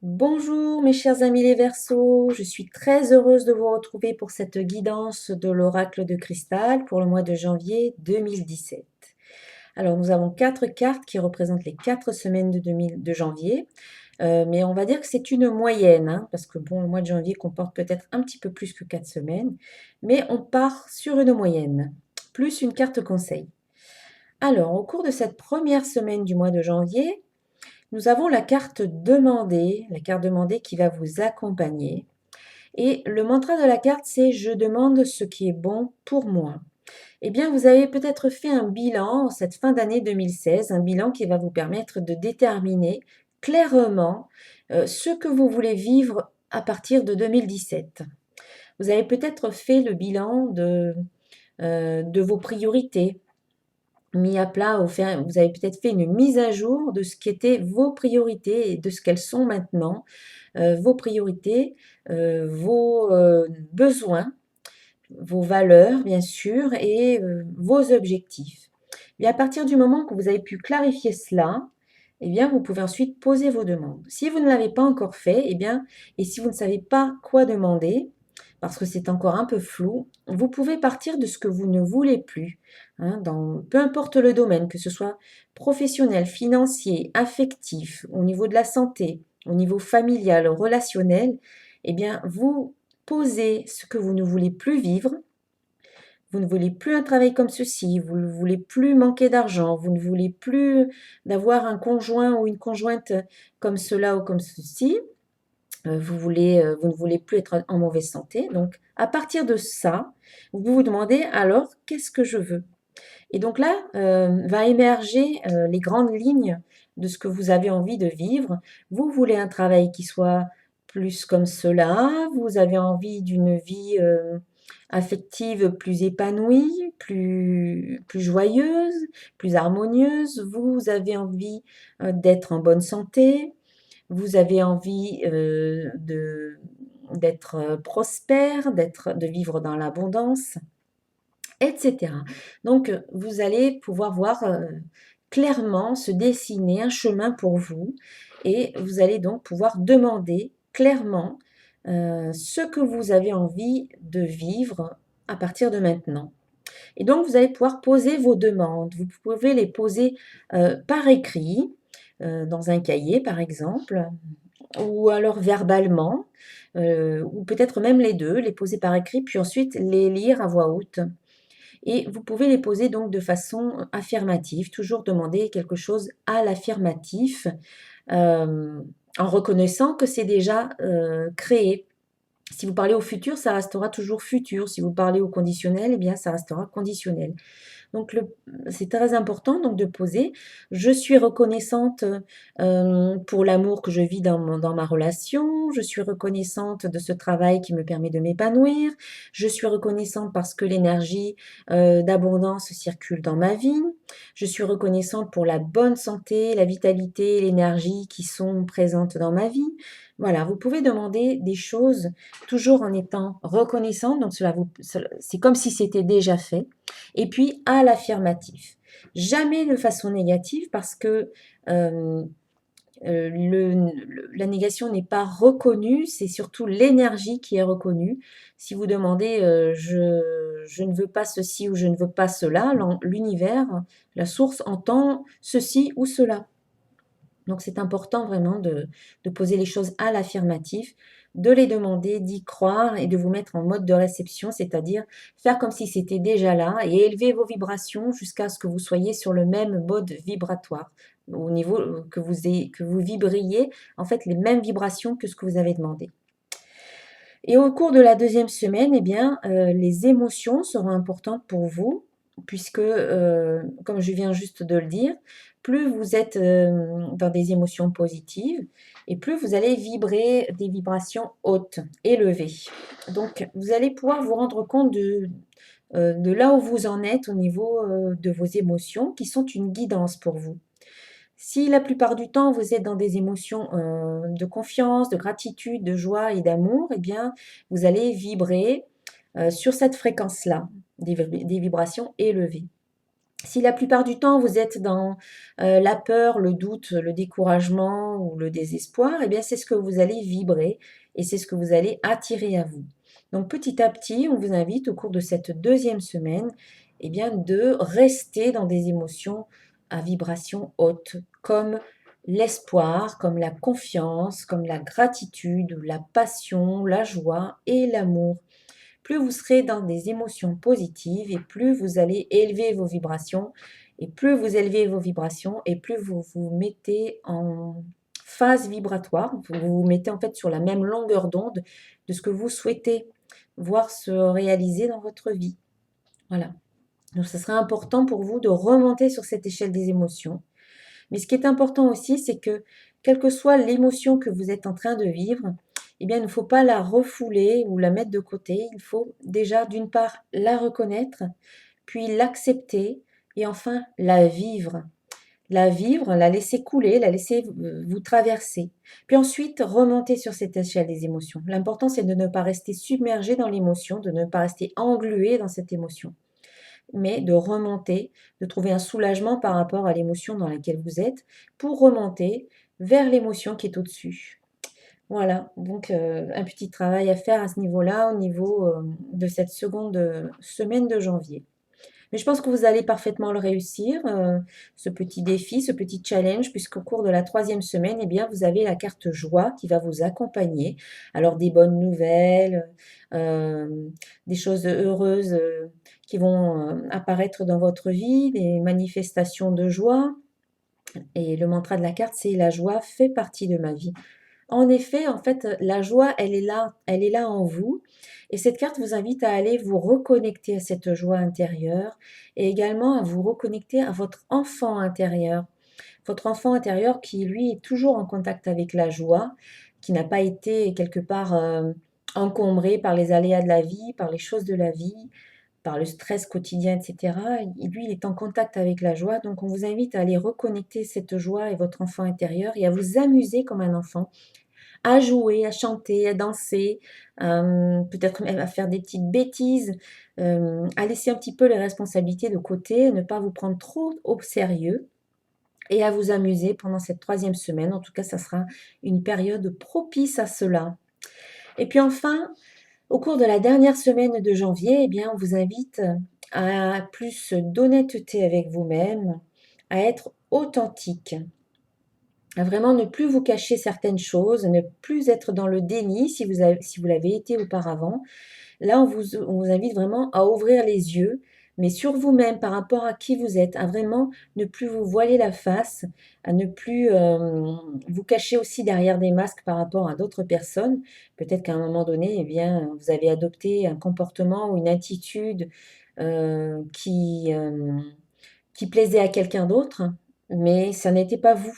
Bonjour mes chers amis les Verseaux, je suis très heureuse de vous retrouver pour cette guidance de l'oracle de cristal pour le mois de janvier 2017. Alors nous avons 4 cartes qui représentent les 4 semaines de janvier, mais on va dire que c'est une moyenne, hein, parce que bon, le mois de janvier comporte peut-être un petit peu plus que 4 semaines, mais on part sur une moyenne, plus une carte conseil. Alors au cours de cette première semaine du mois de janvier, nous avons la carte demandée qui va vous accompagner. Et le mantra de la carte, c'est je demande ce qui est bon pour moi. Eh bien, vous avez peut-être fait un bilan en cette fin d'année 2016, un bilan qui va vous permettre de déterminer clairement ce que vous voulez vivre à partir de 2017. Vous avez peut-être fait le bilan de vos priorités, mis à plat, vous avez peut-être fait une mise à jour de ce qui étaient vos priorités et de ce qu'elles sont maintenant, vos priorités, vos besoins, vos valeurs bien sûr et vos objectifs. Et à partir du moment que vous avez pu clarifier cela, eh bien, vous pouvez ensuite poser vos demandes. Si vous ne l'avez pas encore fait, eh bien, et si vous ne savez pas quoi demander, parce que c'est encore un peu flou, vous pouvez partir de ce que vous ne voulez plus, hein, peu importe le domaine, que ce soit professionnel, financier, affectif, au niveau de la santé, au niveau familial, relationnel, eh bien, vous posez ce que vous ne voulez plus vivre. Vous ne voulez plus un travail comme ceci, vous ne voulez plus manquer d'argent, vous ne voulez plus d'avoir un conjoint ou une conjointe comme cela ou comme ceci. Vous ne voulez plus être en mauvaise santé. Donc, à partir de ça, vous vous demandez alors qu'est-ce que je veux? Et donc là, va émerger les grandes lignes de ce que vous avez envie de vivre. Vous voulez un travail qui soit plus comme cela, vous avez envie d'une vie affective plus épanouie, plus joyeuse, plus harmonieuse. Vous avez envie d'être en bonne santé, vous avez envie d'être prospère, de vivre dans l'abondance, etc. Donc, vous allez pouvoir voir clairement se dessiner un chemin pour vous et vous allez donc pouvoir demander clairement ce que vous avez envie de vivre à partir de maintenant. Et donc, vous allez pouvoir poser vos demandes. Vous pouvez les poser par écrit, dans un cahier par exemple, ou alors verbalement, ou peut-être même les deux, les poser par écrit, puis ensuite les lire à voix haute. Et vous pouvez les poser donc de façon affirmative, toujours demander quelque chose à l'affirmatif, en reconnaissant que c'est déjà créé. Si vous parlez au futur, ça restera toujours futur. Si vous parlez au conditionnel, eh bien ça restera conditionnel. Donc c'est très important donc de poser: «Je suis reconnaissante, pour l'amour que je vis dans ma relation. Je suis reconnaissante de ce travail qui me permet de m'épanouir. Je suis reconnaissante parce que l'énergie, d'abondance circule dans ma vie. Je suis reconnaissante pour la bonne santé, la vitalité, l'énergie qui sont présentes dans ma vie». Voilà, vous pouvez demander des choses toujours en étant reconnaissante, donc c'est comme si c'était déjà fait et puis à l'affirmatif. Jamais de façon négative parce que la négation n'est pas reconnue, c'est surtout l'énergie qui est reconnue. Si vous demandez je ne veux pas ceci ou je ne veux pas cela, l'univers, la source entend ceci ou cela. Donc c'est important vraiment de poser les choses à l'affirmatif, de les demander, d'y croire et de vous mettre en mode de réception, c'est-à-dire faire comme si c'était déjà là et élever vos vibrations jusqu'à ce que vous soyez sur le même mode vibratoire, au niveau que vous vibriez en fait les mêmes vibrations que ce que vous avez demandé. Et au cours de la deuxième semaine, eh bien, les émotions seront importantes pour vous puisque, comme je viens juste de le dire, plus vous êtes, dans des émotions positives et plus vous allez vibrer des vibrations hautes, élevées. Donc vous allez pouvoir vous rendre compte de là où vous en êtes au niveau, de vos émotions qui sont une guidance pour vous. Si la plupart du temps vous êtes dans des émotions, de confiance, de gratitude, de joie et d'amour, eh bien, vous allez vibrer, sur cette fréquence-là, des vibrations élevées. Si la plupart du temps vous êtes dans la peur, le doute, le découragement ou le désespoir, eh bien c'est ce que vous allez vibrer et c'est ce que vous allez attirer à vous. Donc petit à petit, on vous invite au cours de cette deuxième semaine, eh bien de rester dans des émotions à vibration haute, comme l'espoir, comme la confiance, comme la gratitude, la passion, la joie et l'amour. Plus vous serez dans des émotions positives et plus vous allez élever vos vibrations. Et plus vous élevez vos vibrations et plus vous vous mettez en phase vibratoire, vous vous mettez en fait sur la même longueur d'onde de ce que vous souhaitez voir se réaliser dans votre vie. Voilà. Donc, ce sera important pour vous de remonter sur cette échelle des émotions. Mais ce qui est important aussi, c'est que quelle que soit l'émotion que vous êtes en train de vivre, eh bien, il ne faut pas la refouler ou la mettre de côté. Il faut déjà, d'une part, la reconnaître, puis l'accepter et enfin la vivre. La vivre, la laisser couler, la laisser vous traverser. Puis ensuite, remonter sur cette échelle des émotions. L'important, c'est de ne pas rester submergé dans l'émotion, de ne pas rester englué dans cette émotion, mais de remonter, de trouver un soulagement par rapport à l'émotion dans laquelle vous êtes, pour remonter vers l'émotion qui est au-dessus. Voilà, donc un petit travail à faire à ce niveau-là, au niveau de cette seconde semaine de janvier. Mais je pense que vous allez parfaitement le réussir, ce petit défi, ce petit challenge, puisqu'au cours de la troisième semaine, eh bien, vous avez la carte joie qui va vous accompagner. Alors des bonnes nouvelles, des choses heureuses qui vont apparaître dans votre vie, des manifestations de joie. Et le mantra de la carte, c'est la joie fait partie de ma vie. En effet, en fait, la joie, elle est là en vous. Et cette carte vous invite à aller vous reconnecter à cette joie intérieure et également à vous reconnecter à votre enfant intérieur. Votre enfant intérieur qui, lui, est toujours en contact avec la joie, qui n'a pas été quelque part encombré par les aléas de la vie, par les choses de la vie, par le stress quotidien, etc. Lui, il est en contact avec la joie. Donc, on vous invite à aller reconnecter cette joie et votre enfant intérieur et à vous amuser comme un enfant, à jouer, à chanter, à danser, peut-être même à faire des petites bêtises, à laisser un petit peu les responsabilités de côté, ne pas vous prendre trop au sérieux et à vous amuser pendant cette troisième semaine. En tout cas, ça sera une période propice à cela. Et puis enfin, au cours de la dernière semaine de janvier, eh bien, on vous invite à plus d'honnêteté avec vous-même, à être authentique, à vraiment ne plus vous cacher certaines choses, ne plus être dans le déni si vous l'avez été auparavant. Là, on vous invite vraiment à ouvrir les yeux, mais sur vous-même par rapport à qui vous êtes, à vraiment ne plus vous voiler la face, à ne plus vous cacher aussi derrière des masques par rapport à d'autres personnes. Peut-être qu'à un moment donné, eh bien, vous avez adopté un comportement ou une attitude qui plaisait à quelqu'un d'autre, mais ça n'était pas vous.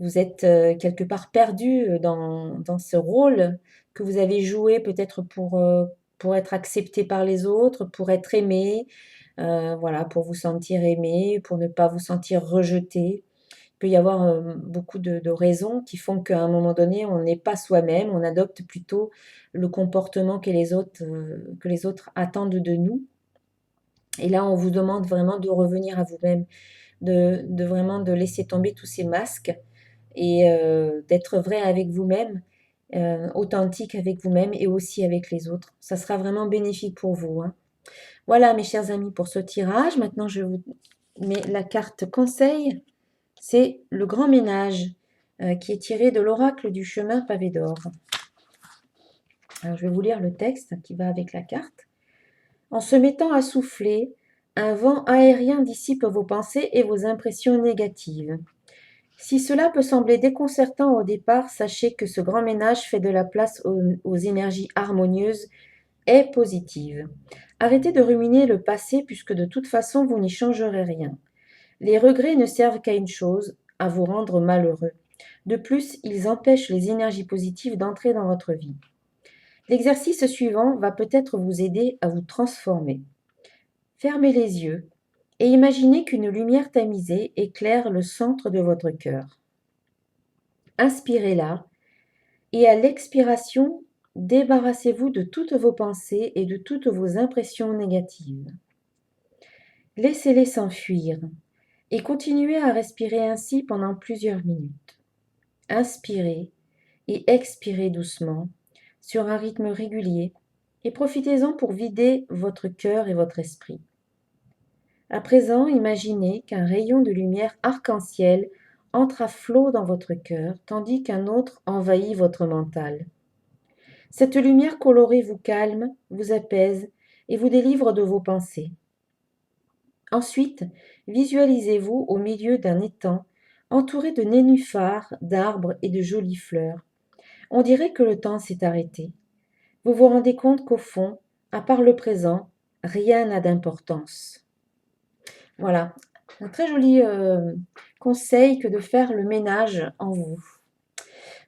Vous êtes quelque part perdu dans ce rôle que vous avez joué peut-être pour être accepté par les autres, pour être aimé, voilà, pour vous sentir aimé, pour ne pas vous sentir rejeté. Il peut y avoir beaucoup de raisons qui font qu'à un moment donné, on n'est pas soi-même, on adopte plutôt le comportement que les autres attendent de nous. Et là, on vous demande vraiment de revenir à vous-même, de vraiment de laisser tomber tous ces masques et d'être vrai avec vous-même, authentique avec vous-même et aussi avec les autres. Ça sera vraiment bénéfique pour vous, hein. Voilà, mes chers amis, pour ce tirage. Maintenant, je vous mets la carte conseil. C'est le grand ménage qui est tiré de l'oracle du chemin pavé d'or. Alors, je vais vous lire le texte qui va avec la carte. En se mettant à souffler, un vent aérien dissipe vos pensées et vos impressions négatives. Si cela peut sembler déconcertant au départ, sachez que ce grand ménage fait de la place aux énergies harmonieuses et positives. Arrêtez de ruminer le passé puisque de toute façon vous n'y changerez rien. Les regrets ne servent qu'à une chose, à vous rendre malheureux. De plus, ils empêchent les énergies positives d'entrer dans votre vie. L'exercice suivant va peut-être vous aider à vous transformer. Fermez les yeux et imaginez qu'une lumière tamisée éclaire le centre de votre cœur. Inspirez-la et à l'expiration, débarrassez-vous de toutes vos pensées et de toutes vos impressions négatives. Laissez-les s'enfuir et continuez à respirer ainsi pendant plusieurs minutes. Inspirez et expirez doucement sur un rythme régulier et profitez-en pour vider votre cœur et votre esprit. À présent, imaginez qu'un rayon de lumière arc-en-ciel entre à flot dans votre cœur tandis qu'un autre envahit votre mental. Cette lumière colorée vous calme, vous apaise et vous délivre de vos pensées. Ensuite, visualisez-vous au milieu d'un étang entouré de nénuphars, d'arbres et de jolies fleurs. On dirait que le temps s'est arrêté. Vous vous rendez compte qu'au fond, à part le présent, rien n'a d'importance. Voilà, un très joli conseil que de faire le ménage en vous.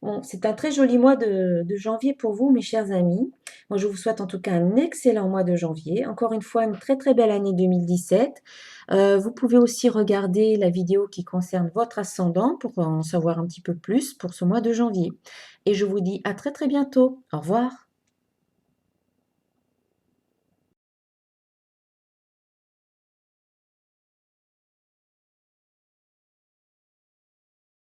Bon, c'est un très joli mois de janvier pour vous, mes chers amis. Moi, je vous souhaite en tout cas un excellent mois de janvier. Encore une fois, une très très belle année 2017. Vous pouvez aussi regarder la vidéo qui concerne votre ascendant pour en savoir un petit peu plus pour ce mois de janvier. Et je vous dis à très très bientôt. Au revoir.